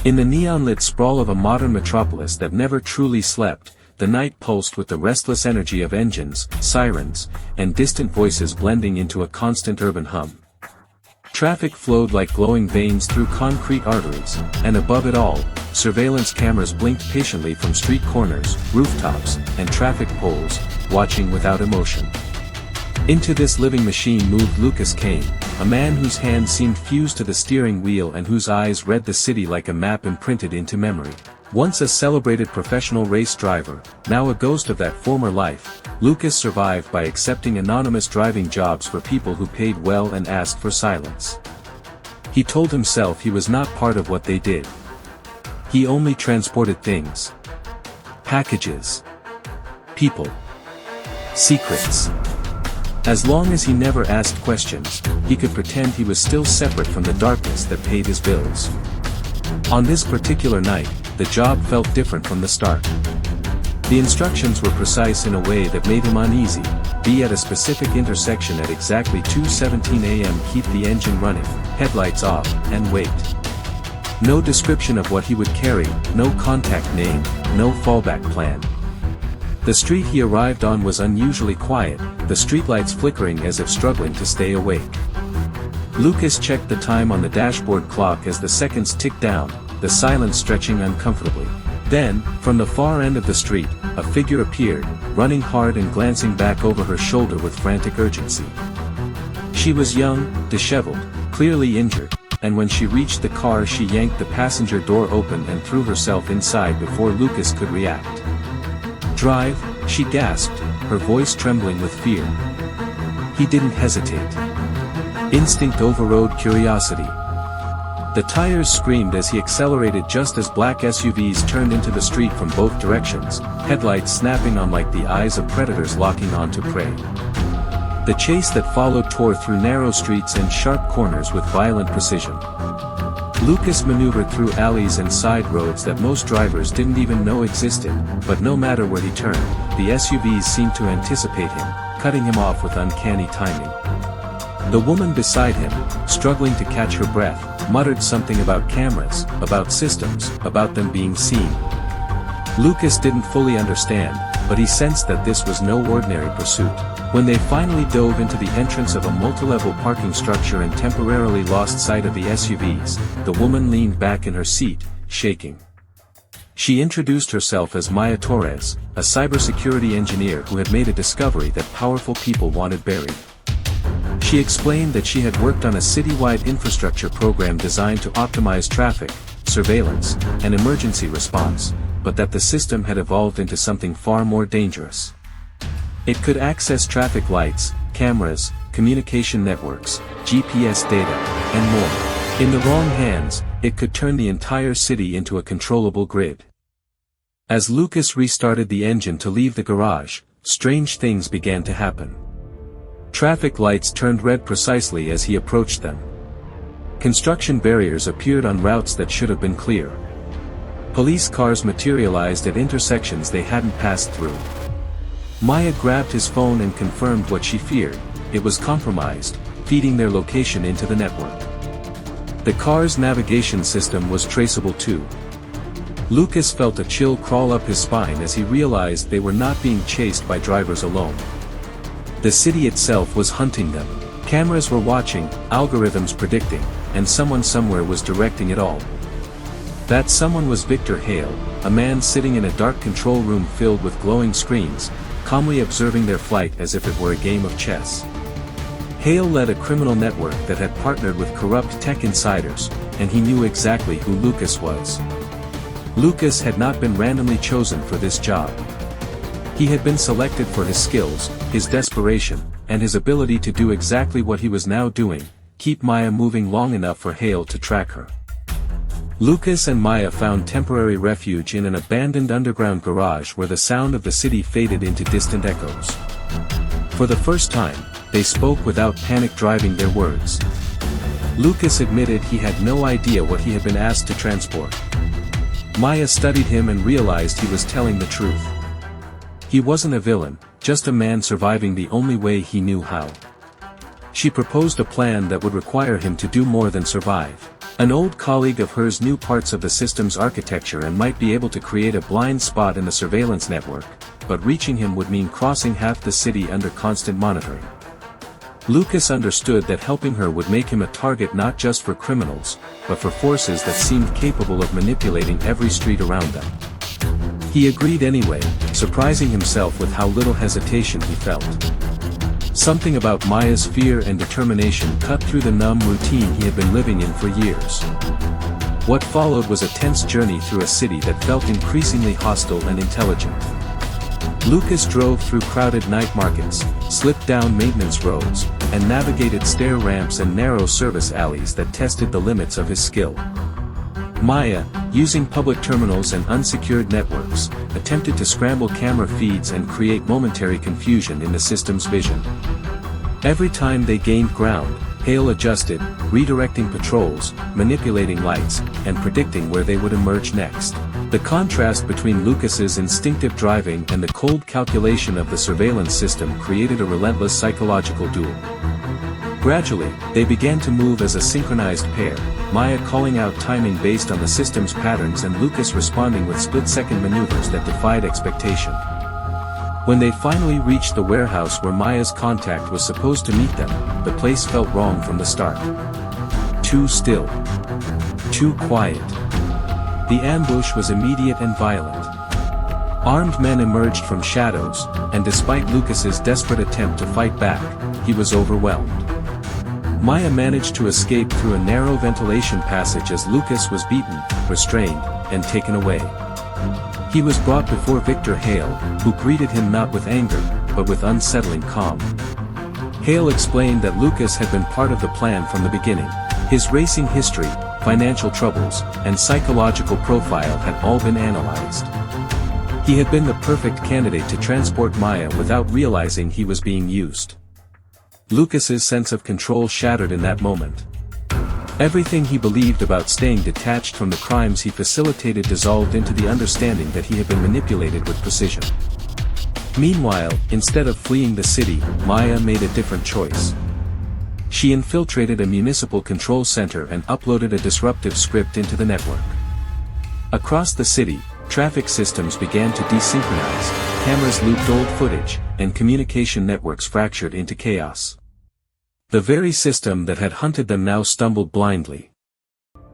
In the neon-lit sprawl of a modern metropolis that never truly slept, the night pulsed with the restless energy of engines, sirens, and distant voices blending into a constant urban hum. Traffic flowed like glowing veins through concrete arteries, and above it all, surveillance cameras blinked patiently from street corners, rooftops, and traffic poles, watching without emotion. Into this living machine moved Lucas Kane, a man whose hands seemed fused to the steering wheel and whose eyes read the city like a map imprinted into memory. Once a celebrated professional race driver, now a ghost of that former life, Lucas survived by accepting anonymous driving jobs for people who paid well and asked for silence. He told himself he was not part of what they did. He only transported things. Packages. People. Secrets. As long as he never asked questions, he could pretend he was still separate from the darkness that paid his bills. On this particular night, the job felt different from the start. The instructions were precise in a way that made him uneasy. Be at a specific intersection at exactly 2:17 a.m. Keep the engine running, headlights off, and wait. No description of what he would carry, no contact name, no fallback plan. The street he arrived on was unusually quiet, the streetlights flickering as if struggling to stay awake. Lucas checked the time on the dashboard clock as the seconds ticked down, the silence stretching uncomfortably. Then, from the far end of the street, a figure appeared, running hard and glancing back over her shoulder with frantic urgency. She was young, disheveled, clearly injured, and when she reached the car she yanked the passenger door open and threw herself inside before Lucas could react. "Drive," she gasped, her voice trembling with fear. He didn't hesitate. Instinct overrode curiosity. The tires screamed as he accelerated just as black SUVs turned into the street from both directions, headlights snapping on like the eyes of predators locking onto prey. The chase that followed tore through narrow streets and sharp corners with violent precision. Lucas maneuvered through alleys and side roads that most drivers didn't even know existed, but no matter where he turned, the SUVs seemed to anticipate him, cutting him off with uncanny timing. The woman beside him, struggling to catch her breath, muttered something about cameras, about systems, about them being seen. Lucas didn't fully understand, but he sensed that this was no ordinary pursuit. When they finally dove into the entrance of a multi-level parking structure and temporarily lost sight of the SUVs, the woman leaned back in her seat, shaking. She introduced herself as Maya Torres, a cybersecurity engineer who had made a discovery that powerful people wanted buried. She explained that she had worked on a citywide infrastructure program designed to optimize traffic, surveillance, and emergency response, but that the system had evolved into something far more dangerous. It could access traffic lights, cameras, communication networks, GPS data, and more. In the wrong hands, it could turn the entire city into a controllable grid. As Lucas restarted the engine to leave the garage, strange things began to happen. Traffic lights turned red precisely as he approached them. Construction barriers appeared on routes that should have been clear. Police cars materialized at intersections they hadn't passed through. Maya grabbed his phone and confirmed what she feared: it was compromised, feeding their location into the network. The car's navigation system was traceable too. Lucas felt a chill crawl up his spine as he realized they were not being chased by drivers alone. The city itself was hunting them. Cameras were watching, algorithms predicting, and someone somewhere was directing it all. That someone was Victor Hale, a man sitting in a dark control room filled with glowing screens, calmly observing their flight as if it were a game of chess. Hale led a criminal network that had partnered with corrupt tech insiders, and he knew exactly who Lucas was. Lucas had not been randomly chosen for this job. He had been selected for his skills, his desperation, and his ability to do exactly what he was now doing: keep Maya moving long enough for Hale to track her. Lucas and Maya found temporary refuge in an abandoned underground garage where the sound of the city faded into distant echoes. For the first time, they spoke without panic driving their words. Lucas admitted he had no idea what he had been asked to transport. Maya studied him and realized he was telling the truth. He wasn't a villain, just a man surviving the only way he knew how. She proposed a plan that would require him to do more than survive. An old colleague of hers knew parts of the system's architecture and might be able to create a blind spot in the surveillance network, but reaching him would mean crossing half the city under constant monitoring. Lucas understood that helping her would make him a target not just for criminals, but for forces that seemed capable of manipulating every street around them. He agreed anyway, surprising himself with how little hesitation he felt. Something about Maya's fear and determination cut through the numb routine he had been living in for years. What followed was a tense journey through a city that felt increasingly hostile and intelligent. Lucas drove through crowded night markets, slipped down maintenance roads, and navigated stair ramps and narrow service alleys that tested the limits of his skill. Maya, using public terminals and unsecured networks, attempted to scramble camera feeds and create momentary confusion in the system's vision. Every time they gained ground, Hale adjusted, redirecting patrols, manipulating lights, and predicting where they would emerge next. The contrast between Lucas's instinctive driving and the cold calculation of the surveillance system created a relentless psychological duel. Gradually, they began to move as a synchronized pair, Maya calling out timing based on the system's patterns and Lucas responding with split-second maneuvers that defied expectation. When they finally reached the warehouse where Maya's contact was supposed to meet them, the place felt wrong from the start. Too still. Too quiet. The ambush was immediate and violent. Armed men emerged from shadows, and despite Lucas's desperate attempt to fight back, he was overwhelmed. Maya managed to escape through a narrow ventilation passage as Lucas was beaten, restrained, and taken away. He was brought before Victor Hale, who greeted him not with anger, but with unsettling calm. Hale explained that Lucas had been part of the plan from the beginning. His racing history, financial troubles, and psychological profile had all been analyzed. He had been the perfect candidate to transport Maya without realizing he was being used. Lucas's sense of control shattered in that moment. Everything he believed about staying detached from the crimes he facilitated dissolved into the understanding that he had been manipulated with precision. Meanwhile, instead of fleeing the city, Maya made a different choice. She infiltrated a municipal control center and uploaded a disruptive script into the network. Across the city, traffic systems began to desynchronize, cameras looped old footage, and communication networks fractured into chaos. The very system that had hunted them now stumbled blindly.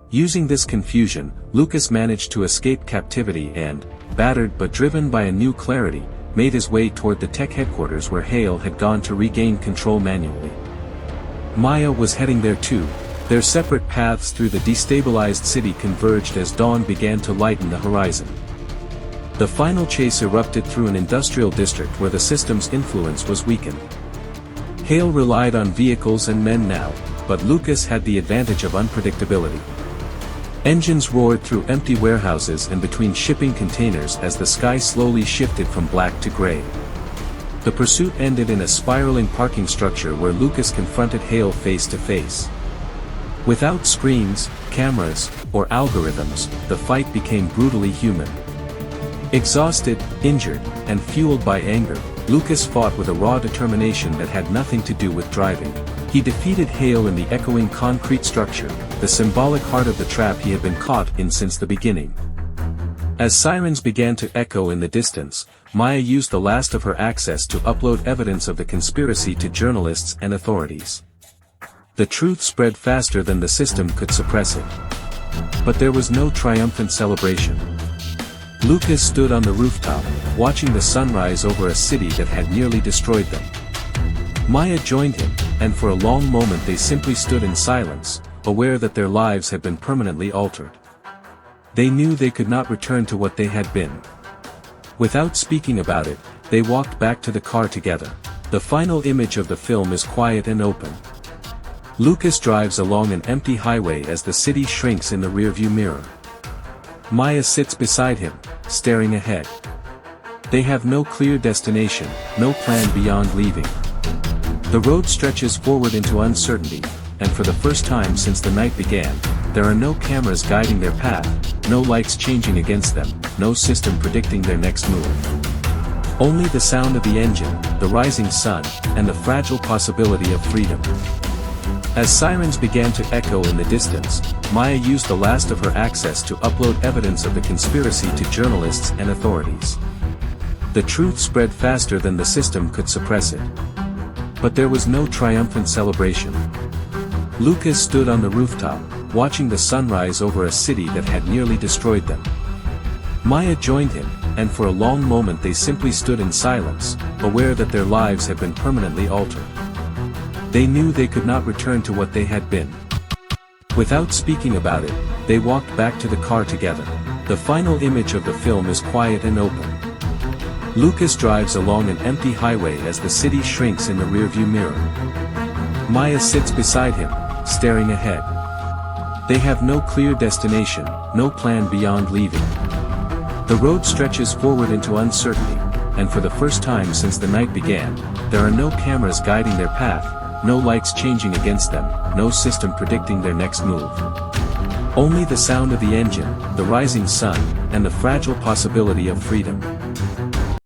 Using this confusion, Lucas managed to escape captivity and, battered but driven by a new clarity, made his way toward the tech headquarters where Hale had gone to regain control manually. Maya was heading there too. Their separate paths through the destabilized city converged as dawn began to lighten the horizon. The final chase erupted through an industrial district where the system's influence was weakened. Hale relied on vehicles and men now, but Lucas had the advantage of unpredictability. Engines roared through empty warehouses and between shipping containers as the sky slowly shifted from black to gray. The pursuit ended in a spiraling parking structure where Lucas confronted Hale face to face. Without screens, cameras, or algorithms, the fight became brutally human. Exhausted, injured, and fueled by anger, Lucas fought with a raw determination that had nothing to do with driving. He defeated Hale in the echoing concrete structure, the symbolic heart of the trap he had been caught in since the beginning. As sirens began to echo in the distance, Maya used the last of her access to upload evidence of the conspiracy to journalists and authorities. The truth spread faster than the system could suppress it. But there was no triumphant celebration. Lucas stood on the rooftop, watching the sunrise over a city that had nearly destroyed them. Maya joined him, and for a long moment they simply stood in silence, aware that their lives had been permanently altered. They knew they could not return to what they had been. Without speaking about it, they walked back to the car together. The final image of the film is quiet and open. Lucas drives along an empty highway as the city shrinks in the rearview mirror. Maya sits beside him, staring ahead. They have no clear destination, no plan beyond leaving. The road stretches forward into uncertainty, and for the first time since the night began, there are no cameras guiding their path, no lights changing against them, no system predicting their next move. Only the sound of the engine, the rising sun, and the fragile possibility of freedom. As sirens began to echo in the distance, Maya used the last of her access to upload evidence of the conspiracy to journalists and authorities. The truth spread faster than the system could suppress it. But there was no triumphant celebration. Lucas stood on the rooftop, watching the sunrise over a city that had nearly destroyed them. Maya joined him, and for a long moment they simply stood in silence, aware that their lives had been permanently altered. They knew they could not return to what they had been. Without speaking about it, they walked back to the car together. The final image of the film is quiet and open. Lucas drives along an empty highway as the city shrinks in the rearview mirror. Maya sits beside him, staring ahead. They have no clear destination, no plan beyond leaving. The road stretches forward into uncertainty, and for the first time since the night began, there are no cameras guiding their path, no lights changing against them, no system predicting their next move. Only the sound of the engine, the rising sun, and the fragile possibility of freedom.